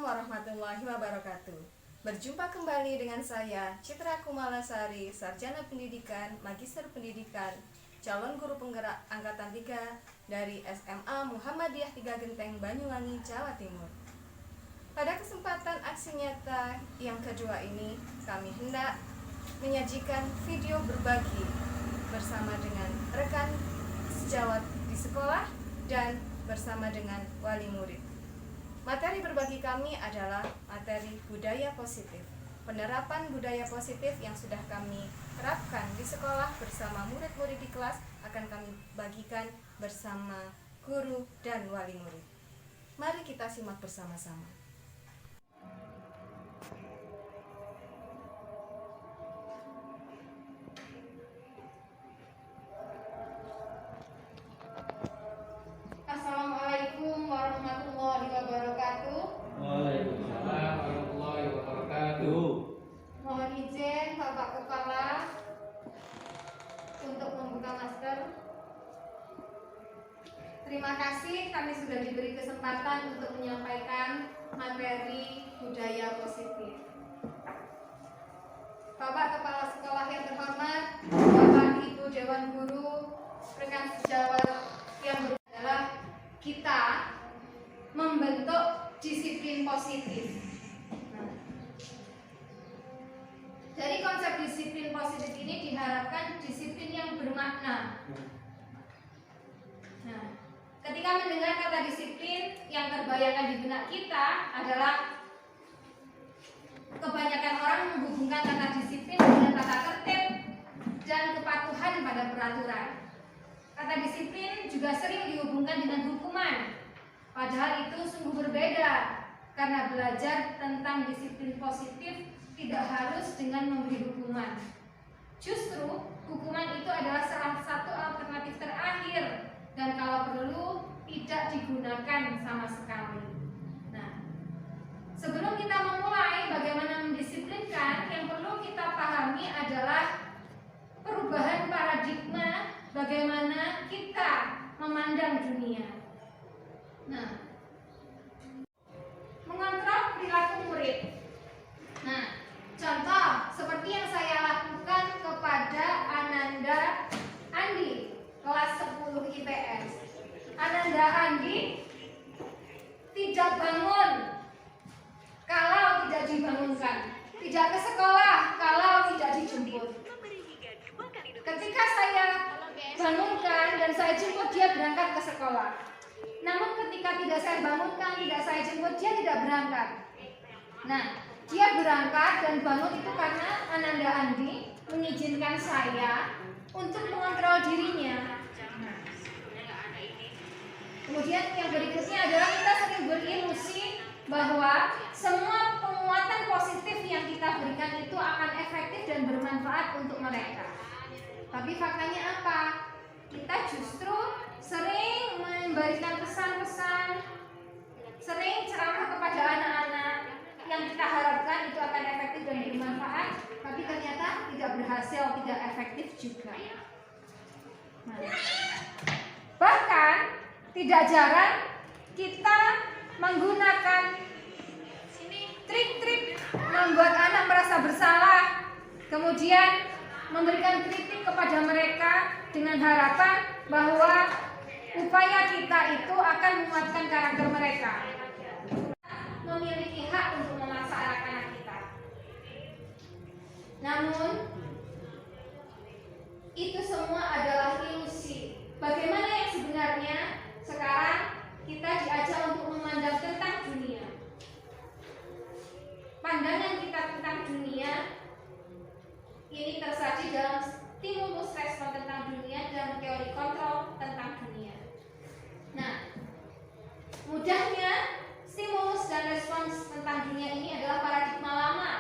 warahmatullahi wabarakatuh. Berjumpa kembali dengan saya, Citra Kumalasari, Sarjana Pendidikan, Magister Pendidikan, calon guru penggerak Angkatan 3 dari SMA Muhammadiyah 3 Genteng, Banyuwangi, Jawa Timur. Pada kesempatan aksi nyata yang kedua ini, kami hendak menyajikan video berbagi bersama dengan rekan sejawat di sekolah dan bersama dengan wali murid. Materi berbagi kami adalah materi budaya positif. Penerapan budaya positif yang sudah kami terapkan di sekolah bersama murid-murid di kelas akan kami bagikan bersama guru dan wali murid. Mari kita simak bersama-sama. Assalamualaikum warahmatullahi wabarakatuh. Waalaikumsalam warahmatullahi wabarakatuh. Mohon izin Bapak Kepala untuk membuka masker. Terima kasih, kami sudah diberi kesempatan untuk menyampaikan materi budaya positif. Bapak Kepala Sekolah yang terhormat, Bapak Ibu Dewan Guru, rekan sejawat yang adalah kita membentuk disiplin positif. Dari konsep disiplin positif ini diharapkan disiplin yang bermakna. Nah, ketika mendengar kata disiplin, yang terbayangkan di benak kita adalah kebanyakan orang menghubungkan kata disiplin dengan tata tertib dan kepatuhan pada peraturan. Kata disiplin juga sering dihubungkan dengan hukuman, padahal itu sungguh berbeda, karena belajar tentang disiplin positif tidak harus dengan memberi hukuman. Justru, hukuman itu adalah salah satu alternatif terakhir, dan kalau perlu, tidak digunakan sama sekali. Nah, sebelum kita memulai bagaimana mendisiplinkan, yang perlu kita pahami adalah perubahan paradigma bagaimana kita memandang dunia. Nah, mengontrol perilaku murid. Nah, contoh seperti yang saya lakukan kepada Ananda Andi, kelas 10 IPS. Ananda Andi tidak bangun kalau tidak dibangunkan, tidak ke sekolah kalau tidak dijemput. Ketika saya bangunkan dan saya jemput, dia berangkat ke sekolah. Namun ketika tidak saya bangunkan, tidak saya jemput, dia tidak berangkat. Nah, dia berangkat dan bangun itu karena Ananda Andi mengizinkan saya untuk mengontrol dirinya. Kemudian yang berikutnya adalah kita sering berilusi bahwa semua penguatan positif yang kita berikan itu akan efektif dan bermanfaat untuk mereka. Tapi faktanya apa? Kita justru sering memberikan pesan-pesan, sering ceramah kepada anak-anak yang kita harapkan itu akan efektif dan bermanfaat, tapi ternyata tidak berhasil, tidak efektif juga. Nah, bahkan tidak jarang kita menggunakan trik-trik membuat anak merasa bersalah, kemudian memberikan kritik kepada mereka dengan harapan bahwa upaya kita itu akan menguatkan karakter mereka. Memiliki hak untuk memaksa anak-anak kita. Namun, itu semua adalah ilusi. Bagaimana yang sebenarnya? Sekarang kita diajak untuk memandang tentang dunia. Pandangan kita tentang dunia ini tersaji dalam stimulus respon tentang dunia dan teori kontrol tentang dunia. Nah, mudahnya stimulus dan respons tentang dunia ini adalah paradigma lama,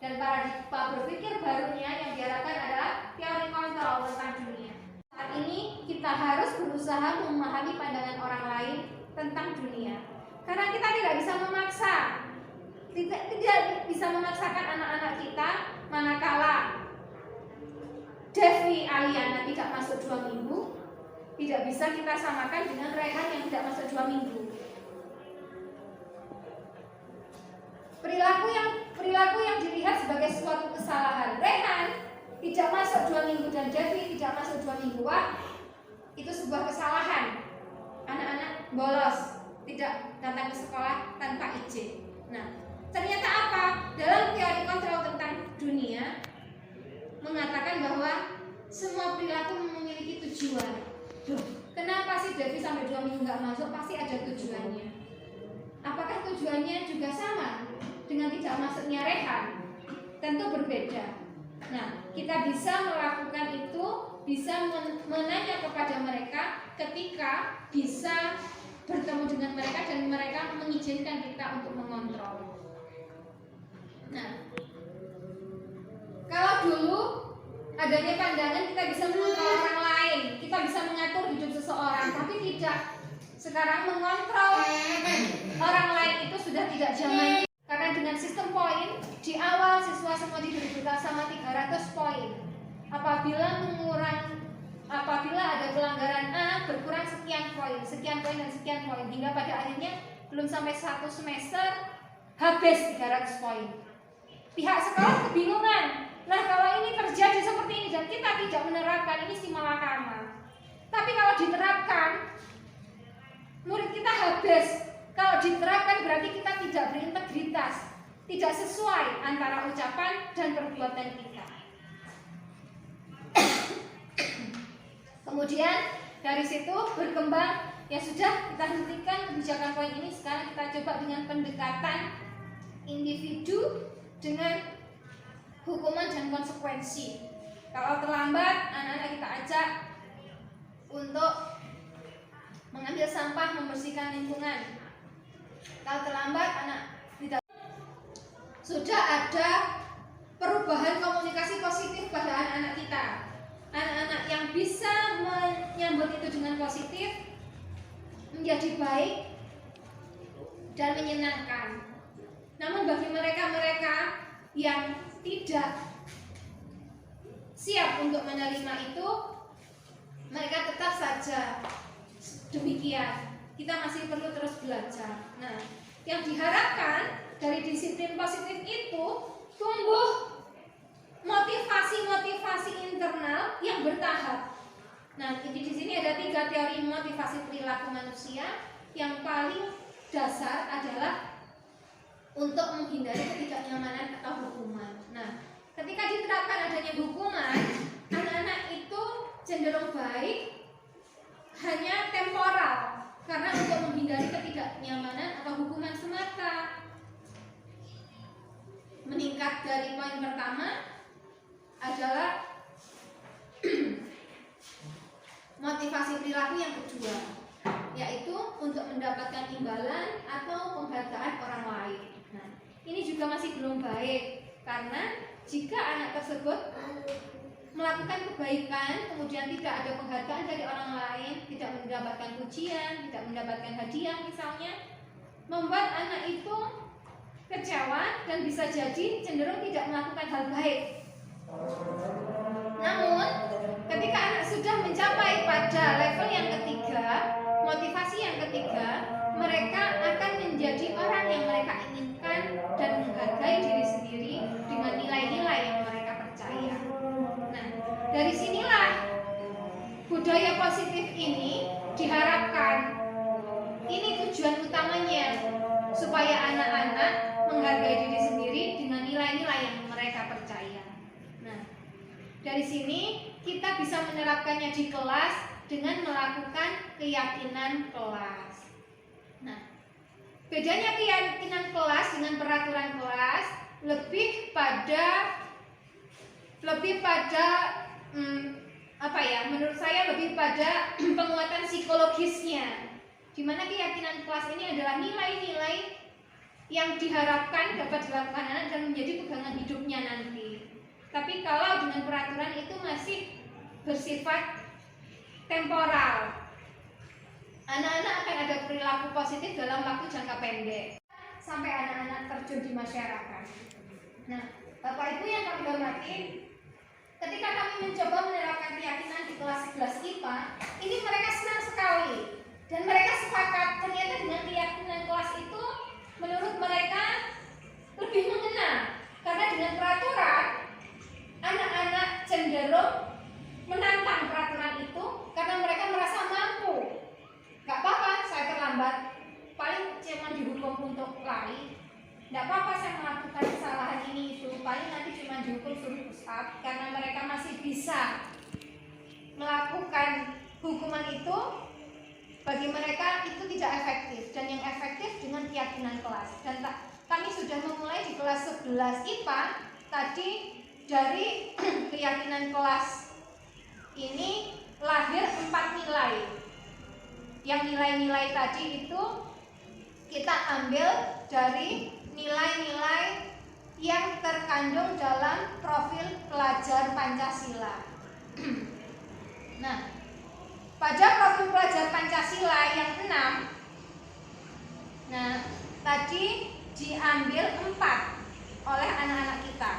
dan paradigma berpikir barunya yang diharapkan adalah teori kontrol tentang dunia. Saat ini kita harus berusaha memahami pandangan orang lain tentang dunia, karena kita tidak bisa memaksa, tidak bisa memaksakan anak-anak kita. Manakala Devi Aliana tidak masuk 2 minggu, tidak bisa kita samakan dengan Rehan yang tidak masuk 2 minggu. sebagai suatu kesalahan. Rehan tidak masuk 2 minggu dan Devi tidak masuk 2 minggu, wah itu sebuah kesalahan. Anak-anak bolos, tidak datang ke sekolah tanpa izin. Nah, ternyata apa? Dalam teori kontrol tentang dunia mengatakan bahwa semua perilaku memiliki tujuan. Duh, kenapa sih Devi sampai 2 minggu nggak masuk? Pasti ada tujuannya. Apakah tujuannya juga sama dengan tidak masuknya Rehan? Tentu berbeda. Nah, kita bisa melakukan itu, bisa menanya kepada mereka ketika bisa bertemu dengan mereka dan mereka mengizinkan kita untuk mengontrol. Nah, kalau dulu adanya pandangan kita bisa mengontrol orang lain, kita bisa mengatur hidup seseorang, tapi tidak. Sekarang mengontrol orang lain itu sudah tidak zaman. Karena dengan sistem poin, di awal siswa semua diberi sama 300 poin. Apabila ada pelanggaran A berkurang sekian poin dan sekian poin, hingga pada akhirnya belum sampai 1 semester habis 300 poin. Pihak sekolah kebingungan. Nah, kalau ini terjadi seperti ini dan kita tidak menerapkan, ini simalakama. Tapi kalau diterapkan, murid kita habis. Kalau diterapkan berarti kita tidak berintegritas, tidak sesuai antara ucapan dan perbuatan kita. Kemudian dari situ berkembang, ya sudah, kita hentikan kebijakan poin ini. Sekarang kita coba dengan pendekatan individu dengan hukuman dan konsekuensi. Kalau terlambat, anak-anak kita ajak untuk mengambil sampah, membersihkan lingkungan. Kalau terlambat, anak tidak. Sudah ada perubahan komunikasi positif pada anak-anak kita. Anak-anak yang bisa menyambut itu dengan positif menjadi baik dan menyenangkan. Namun bagi mereka-mereka yang tidak siap untuk menerima itu, mereka tetap saja demikian. Kita masih perlu terus belajar. Nah, yang diharapkan dari disiplin positif itu tumbuh motivasi-motivasi internal yang bertahap. Nah, di sini ada 3 teori motivasi perilaku manusia. Yang paling dasar adalah untuk menghindari ketidaknyamanan atau hukuman. Nah, ketika diterapkan adanya hukuman, anak-anak itu cenderung baik hanya temporal, karena untuk menghindari ketidaknyamanan atau hukuman semata. Meningkat dari poin pertama adalah motivasi perilaku yang kedua, yaitu untuk mendapatkan imbalan atau penghargaan orang lain. Nah, ini juga masih belum baik, karena jika anak tersebut melakukan kebaikan, kemudian tidak ada penghargaan dari orang lain, tidak mendapatkan pujian, tidak mendapatkan hadiah misalnya, membuat anak itu kecewa dan bisa jadi cenderung tidak melakukan hal baik. Namun, ketika anak sudah mencapai pada level yang ketiga, motivasi yang ketiga, mereka akan menjadi orang yang mereka inginkan dan menghargai diri sendiri dengan nilai-nilai yang mereka percaya. Nah, dari sinilah budaya positif ini diharapkan. Ini tujuan utamanya, supaya anak-anak menghargai diri sendiri dengan nilai-nilai yang mereka percaya. Nah, dari sini kita bisa menerapkannya di kelas dengan melakukan keyakinan kelas. Nah, bedanya keyakinan kelas dengan peraturan kelas lebih pada menurut saya lebih pada penguatan psikologisnya, di mana keyakinan kelas ini adalah nilai-nilai yang diharapkan dapat dilakukan anak dan menjadi pegangan hidupnya nanti. Tapi kalau dengan peraturan itu masih bersifat temporal. Anak-anak akan ada perilaku positif dalam waktu jangka pendek sampai anak-anak terjun di masyarakat. Nah, Bapak Ibu yang kami hormati, ketika kami mencoba menerapkan keyakinan di kelas 11 IPA, ini mereka senang sekali dan mereka sepakat ternyata dengan keyakinan kelas itu menurut mereka lebih mengena, karena dengan peraturan terlambat, paling cuma dihukum untuk lari. Tidak apa-apa saya melakukan kesalahan ini itu, paling nanti cuma dihukum suruh push up, karena mereka masih bisa melakukan hukuman itu. Bagi mereka itu tidak efektif, dan yang efektif dengan keyakinan kelas. Dan kami sudah memulai di kelas 11 IPA tadi dari keyakinan kelas ini lahir 4 nilai. Yang nilai-nilai tadi itu kita ambil dari nilai-nilai yang terkandung dalam profil pelajar Pancasila. Nah, pada profil pelajar Pancasila yang 6, nah tadi diambil 4 oleh anak-anak kita.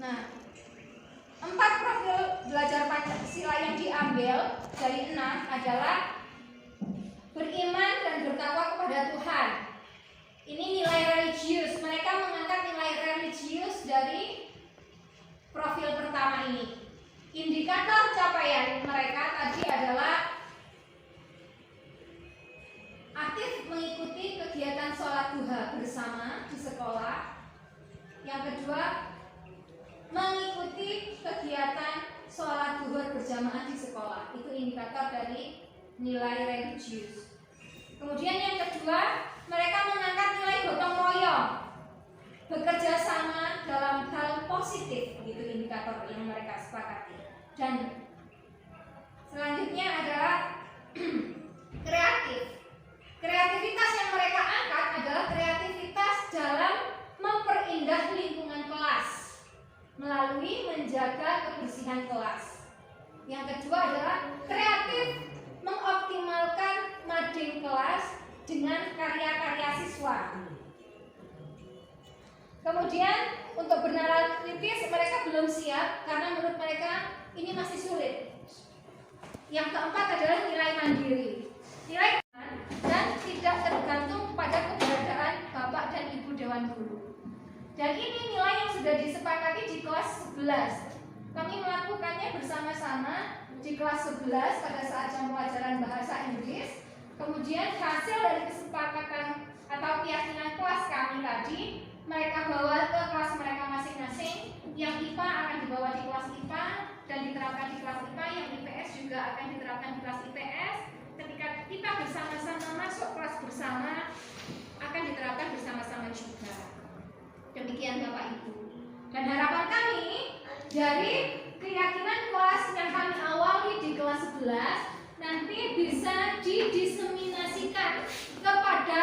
Nah, 4 profil belajar Pancasila yang diambil dari 6 adalah beriman dan bertakwa kepada Tuhan. Ini nilai religius. Mereka mengangkat nilai religius dari profil pertama ini. Indikator capaian mereka tadi adalah aktif mengikuti kegiatan sholat duha bersama di sekolah. Yang kedua, mengikuti kegiatan sholat duhur berjamaah di sekolah. Itu indikator dari nilai religius. Kemudian yang kedua, mereka mengangkat nilai gotong royong, bekerja sama dalam hal positif. Itu indikator yang mereka sepakati. Dan selanjutnya adalah kreatif. Kreativitas yang mereka angkat adalah kreativitas dalam memperindah lingkungan kelas melalui menjaga kebersihan kelas. Yang kedua adalah kreatif mengoptimalkan mading kelas dengan karya-karya siswa. Kemudian untuk bernalar kritis mereka belum siap karena menurut mereka ini masih sulit. Yang keempat adalah nilai mandiri. Nilai dan tidak tergantung pada keberadaan Bapak dan Ibu Dewan Guru. Dan ini nilai yang sudah disepakati di kelas 11. Kami melakukannya bersama-sama di kelas 11 pada saat jam pelajaran bahasa Inggris. Kemudian hasil dari kesepakatan atau keyakinan kelas kami tadi mereka bawa ke kelas mereka masing-masing. Yang IPA akan dibawa di kelas IPA dan diterapkan di kelas IPA. Yang IPS juga akan diterapkan di kelas IPS. Ketika kita bersama-sama masuk kelas bersama akan diterapkan bersama-sama juga. Demikian Bapak Ibu. Dan harapan kami dari keyakinan kelas yang kami awali di kelas 11 nanti bisa didiseminasikan kepada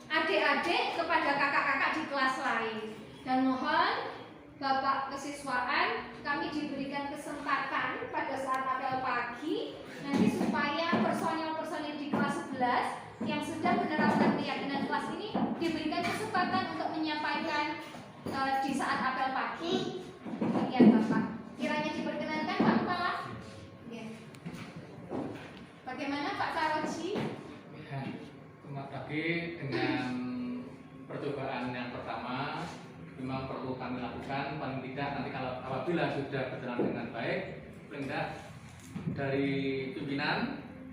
adik-adik, kepada kakak-kakak di kelas lain. Dan mohon Bapak kesiswaan kami diberikan kesempatan pada saat apel pagi nanti supaya personil-personil di kelas 11 yang sudah menerapkan keyakinan kelas ini diberikan kesempatan untuk menyampaikan di saat apel pagi. Demikian Bapak. Kiranya diperkenankan Pak Kepala. Ya. Bagaimana Pak Saroji? Ya, selamat pagi. Dengan percobaan yang pertama memang perlu kami lakukan paling tidak nanti kalau apabila sudah berjalan dengan baik, paling tidak dari pimpinan,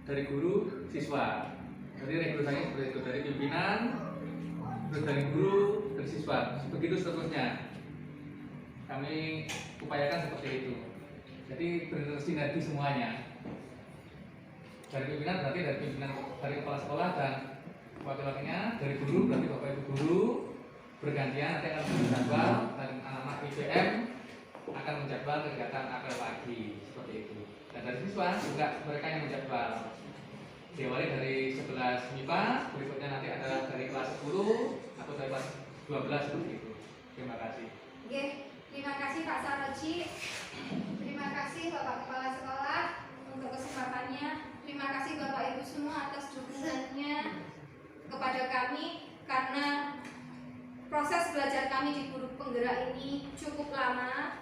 dari guru, siswa. Jadi regulasinya seperti itu, dari pimpinan, terus dari guru, dari siswa, begitu seterusnya. Kami upayakan seperti itu. Jadi bersinergi semuanya. Dari pimpinan berarti dari pimpinan dari kepala sekolah dan wakil-wakilnya, dari guru berarti bapak ibu guru bergantian nanti akan menjadwal dan anak-anak IPM akan menjadwal kegiatan apel pagi seperti itu. Dan dari siswa juga mereka yang menjadwal. Diawali dari 11 MIPA, berikutnya nanti ada dari kelas 10 atau dari kelas 12 seperti itu. Terima kasih. Oke, terima kasih Pak Saroji. Terima kasih Bapak Kepala Sekolah untuk kesempatannya. Terima kasih Bapak Ibu semua atas dukungannya kepada kami karena proses belajar kami di Guru Penggerak ini cukup lama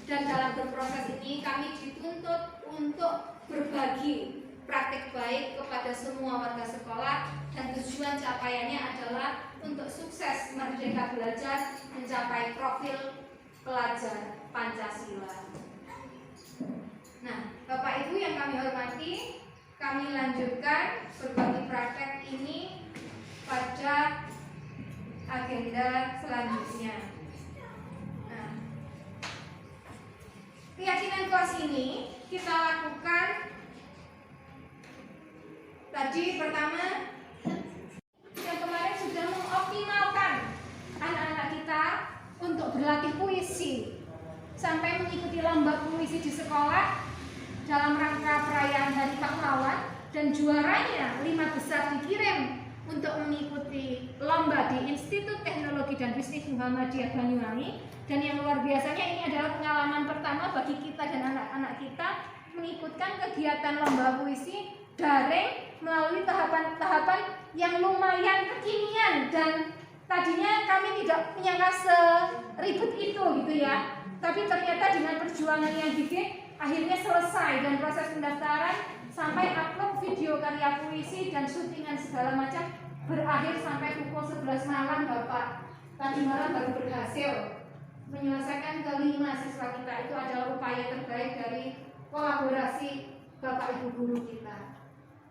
dan dalam berproses ini kami dituntut untuk berbagi praktik baik kepada semua warga sekolah dan tujuan capaiannya adalah untuk sukses Merdeka Belajar mencapai profil pelajar Pancasila. Nah, Bapak Ibu yang kami hormati, kami lanjutkan berbagi praktek ini pada agenda selanjutnya. Nah, keyakinan kelas ini kita lakukan tadi pertama yang kemarin sudah mengoptimalkan anak-anak kita untuk berlatih puisi sampai mengikuti lomba puisi di sekolah dalam rangka perayaan Hari Pahlawan, dan juaranya 5 besar dikirim untuk mengikuti lomba di Institut Teknologi dan Bisnis Muhammadiyah Banyuwangi. Dan yang luar biasanya, ini adalah pengalaman pertama bagi kita dan anak-anak kita mengikutkan kegiatan lomba puisi daring melalui tahapan-tahapan yang lumayan kekinian, dan tadinya kami tidak menyangka seribut itu gitu ya. Tapi ternyata dengan perjuangan yang gigih akhirnya selesai, dan proses pendaftaran sampai upload video karya puisi dan syutingan segala macam berakhir sampai pukul 11 malam. Bapak tadi malam baru berhasil menyelesaikan kelima siswa kita. Itu adalah upaya terbaik dari kolaborasi Bapak Ibu guru kita,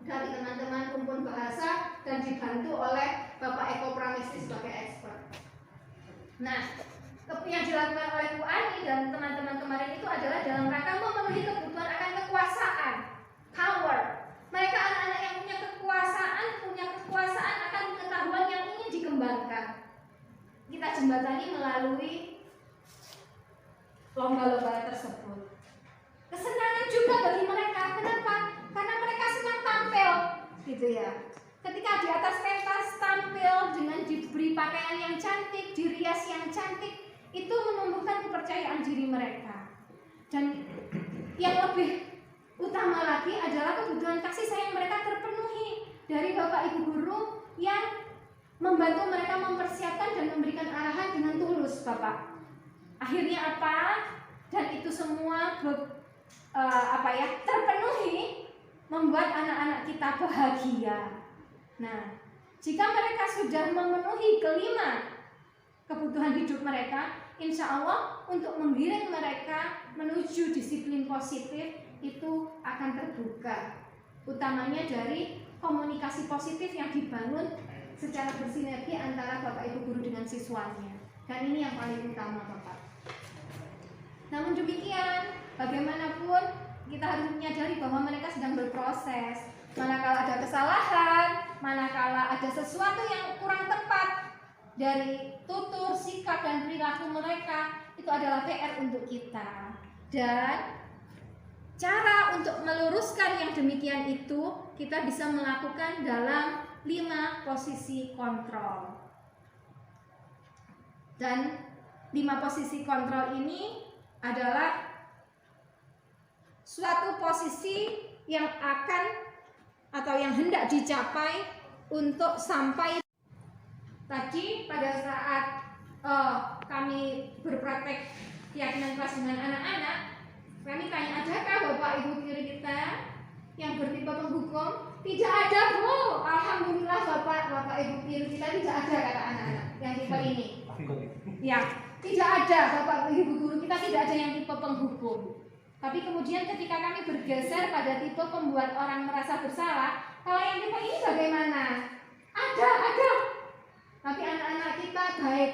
dari teman-teman rumpun bahasa, dan dibantu oleh Bapak Eko Pramesti sebagai expert. Nah, yang dilakukan oleh Bu Ani dan teman-teman kemarin itu adalah dalam rangka memenuhi kebutuhan akan kekuasaan, power. Mereka anak-anak yang punya kekuasaan akan pengetahuan yang ingin dikembangkan. Kita jembatani melalui lomba-lomba tersebut. Kesenangan juga bagi mereka. Kenapa? Karena mereka senang tampil, gitu ya. Ketika di atas pentas tampil dengan diberi pakaian yang cantik, dirias yang cantik, itu menumbuhkan kepercayaan diri mereka. Dan yang lebih utama lagi adalah kebutuhan kasih sayang mereka terpenuhi dari Bapak Ibu guru yang membantu mereka mempersiapkan dan memberikan arahan dengan tulus, Bapak. Akhirnya apa? Dan itu semua terpenuhi, membuat anak-anak kita bahagia. Nah, jika mereka sudah memenuhi kelima kebutuhan hidup mereka, insya Allah untuk menggiring mereka menuju disiplin positif itu akan terbuka, utamanya dari komunikasi positif yang dibangun secara bersinergi antara Bapak Ibu guru dengan siswanya. Dan ini yang paling utama, Bapak. Namun demikian, bagaimanapun kita harus menyadari bahwa mereka sedang berproses. Manakala ada kesalahan, manakala ada sesuatu yang kurang tepat dari tutur, sikap, dan perilaku mereka, itu adalah PR untuk kita. Dan cara untuk meluruskan yang demikian itu kita bisa melakukan dalam 5 posisi kontrol. Dan 5 posisi kontrol ini adalah suatu posisi yang akan atau yang hendak dicapai untuk sampai. Tadi pada saat kami berpraktek keyakinan kelas dengan anak-anak, kami tanya, adakah Bapak Ibu guru kita yang bertipe penghukum? Tidak ada, Bu. Alhamdulillah Bapak Ibu guru kita tidak ada, kata anak-anak yang tipe ini. Ya, tidak ada Bapak Ibu guru kita tidak ada yang tipe penghukum. Tapi kemudian ketika kami bergeser pada tipe pembuat orang merasa bersalah, kalau yang tipe ini bagaimana? Ada. Tapi anak-anak kita baik,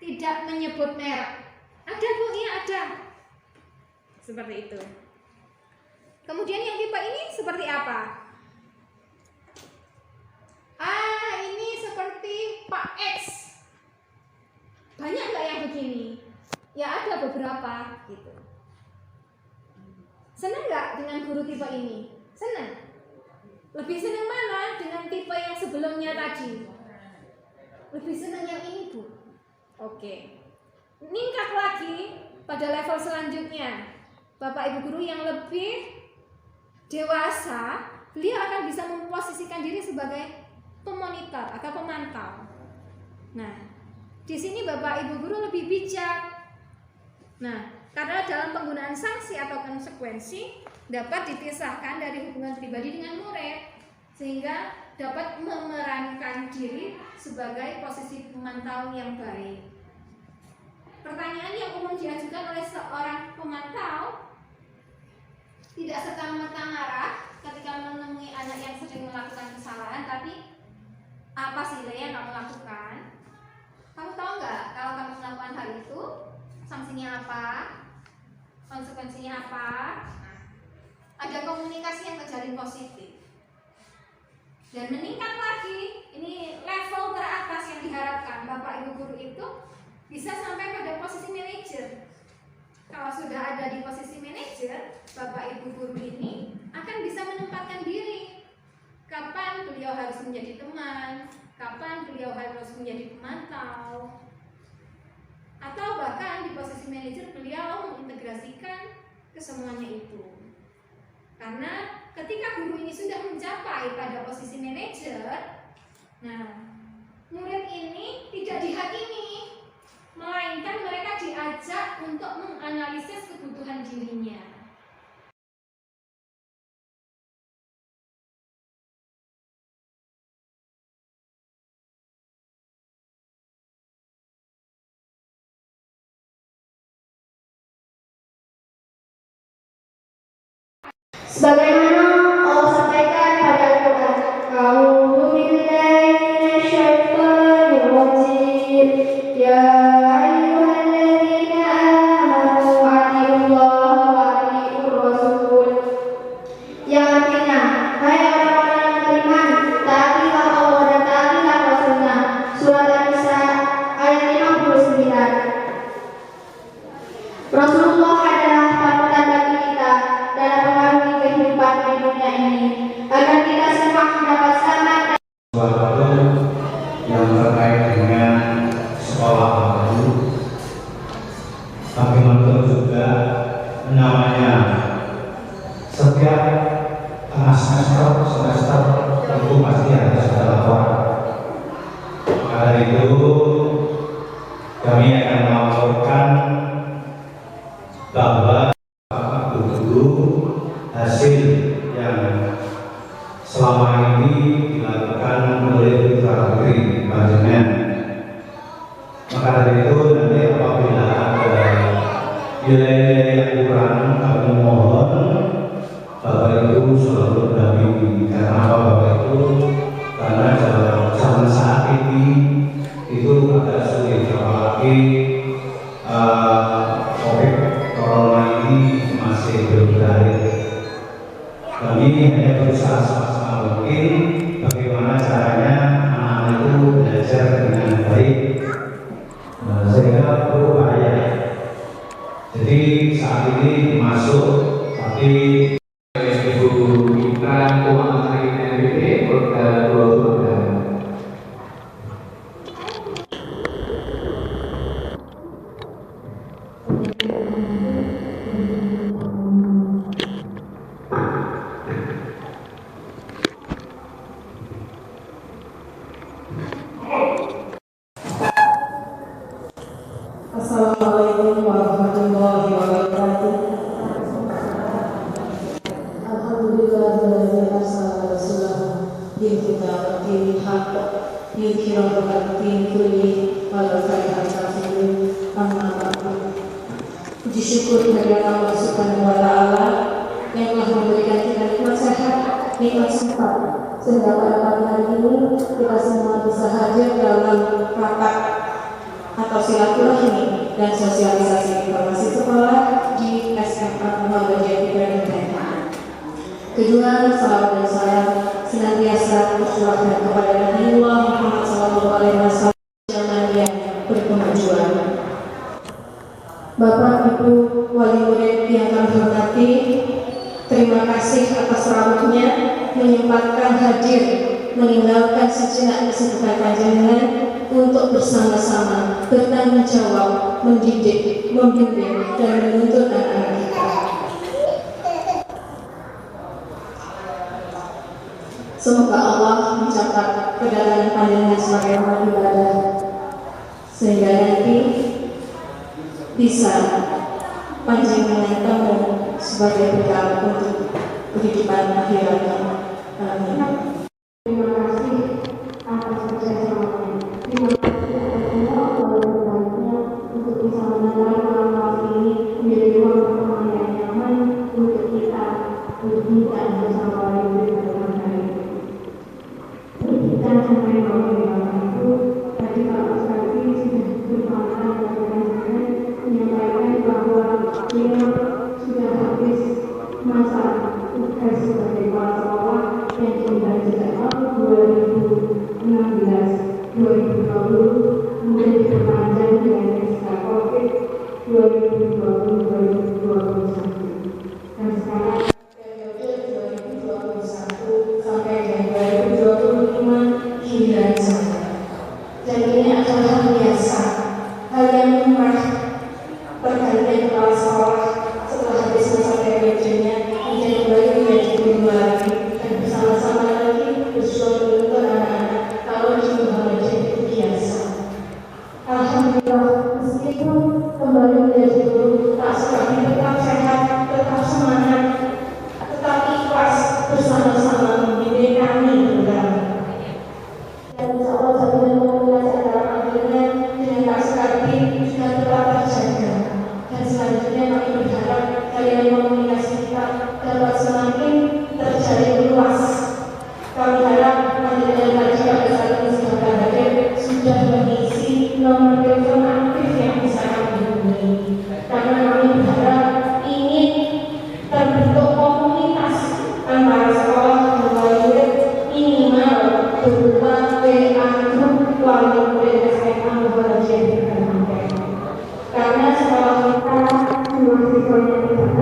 tidak menyebut merek. Ada, Bu, iya ada. Seperti itu. Kemudian yang tipe ini seperti apa? Ini seperti Pak X. Banyak nggak yang begini? Ya ada beberapa gitu. Senang nggak dengan guru tipe ini? Senang. Lebih senang mana dengan tipe yang sebelumnya tadi? Lebih senang yang ini, Bu. Oke. Ningkat lagi pada level selanjutnya. Bapak Ibu guru yang lebih dewasa, beliau akan bisa memposisikan diri sebagai pemonitor atau pemantau. Nah, di sini Bapak Ibu guru lebih bijak. Nah, karena dalam penggunaan sanksi atau konsekuensi dapat dipisahkan dari hubungan pribadi dengan murid, sehingga dapat memerankan diri sebagai posisi pemantau yang baik. Pertanyaan yang umum diajukan oleh seorang pemantau tidak serta-merta marah ketika menemui anak yang sedang melakukan kesalahan, tapi apa sih yang kamu lakukan? Kamu tahu nggak kalau kamu melakukan hal itu sanksinya apa? Konsekuensinya apa? Nah, ada komunikasi yang terjalin positif dan meningkat lagi. Ini level teratas yang diharapkan. Bapak Ibu guru itu bisa sampai pada posisi manajer. Kalau sudah ada di posisi manajer, Bapak Ibu guru ini akan bisa menempatkan diri. Kapan beliau harus menjadi teman, kapan beliau harus menjadi pemantau, atau bahkan di posisi manajer beliau mengintegrasikan kesemuanya itu. Karena ketika guru ini sudah mencapai pada posisi manajer, nah, murid ini tidak dihakimi, melainkan mereka diajak untuk menganalisis kebutuhan dirinya. Sebagaimana Allah sampaikan pada Al-Quran, A'udzu billahi minasyaitonir rajim. Ya ayyuhalladzina amanu atiiullaha wa atiiur rasul. Yang artinya, hai orang-orang yang beriman, taatilah Allah dan taatilah Rasulnya. Surat An-Nisa ayat 59. Rasulullah adalah panutan bagi kita dalam mengarungi kehidupan di dunia ini, agar kita semua dapat selamat. Sesuatu yang terkait dengan sekolah baru, bagaimanapun juga namanya setiap semester tentu pasti ada sudah laporan. Karena itu kami akan melaporkan bahwa guru hasil yang selama ini dilakukan oleh putra putri panjenengan. Maka dari itu nanti apabila ada nilai-nilai yang kurang, kami mohon Bapak Ibu selalu mendampingi. Karena apa Bapak Ibu? Karena zaman saat ini itu agak sulit, apalagi COVID Corona ini masih belum berakhir. Kami hanya berusaha semaksimal mungkin bagaimana caranya anak-anak itu belajar dengan baik, sehingga berupaya. Jadi saat ini masuk, tapi Ibu Mitra Keuangan NBP Polda Jawa. Assalamualaikum warahmatullahi wabarakatuh. Alhamdulillahilladzi arsala rasulahu bil huda wa dinil haqq liyudhhirahu 'ala din kulli walau karihal kafirun. Amma ba'du. Puji syukur kepada Allah Subhanahu wa taala yang telah memberikan kita nikmat sehat, nikmat sempat, sehingga pada pagi hari ini kita semua bisa hadir dalam rapat atau silaturahmi dan sosialisasi informasi sekolah di SMA Muhammadiyah Ibrahim Benteng. Kedua, salam dan salam senantiasa tercurahkan kepada Nabiullah Muhammad SAW yang berkemajuan. Bapak Ibu wali murid yang kami hormati, terima kasih atas rawuhnya menyempatkan hadir meninggalkan sejenak kesibukan panjenengan untuk bersama-sama bertanggung jawab mendidik, membimbing, dan menuntun anak-anak kita. Semoga Allah mencatat kedatangan panjenengan sebagai amal ibadah, sehingga nanti bisa panjenengan temu sebagai bekal untuk kehidupan akhiratnya. Amin. Terima kasih atas kerjasamanya. Terima kasih atas semua untuk bisa menandai malam ini menjadi jaringan komunikasi kita dapat semakin terjalin luas. Kami harap Majelis Haji pada saat ini sudah hadir sudah mengisi nomor telepon aktif yang bisa kami hubungi, karena kami berharap ingin terbentuk komunitas antara sekolah dan murid minimal berupa WA grup wali murid SMA Muhammadiyah Karena sekolah kita belum bisa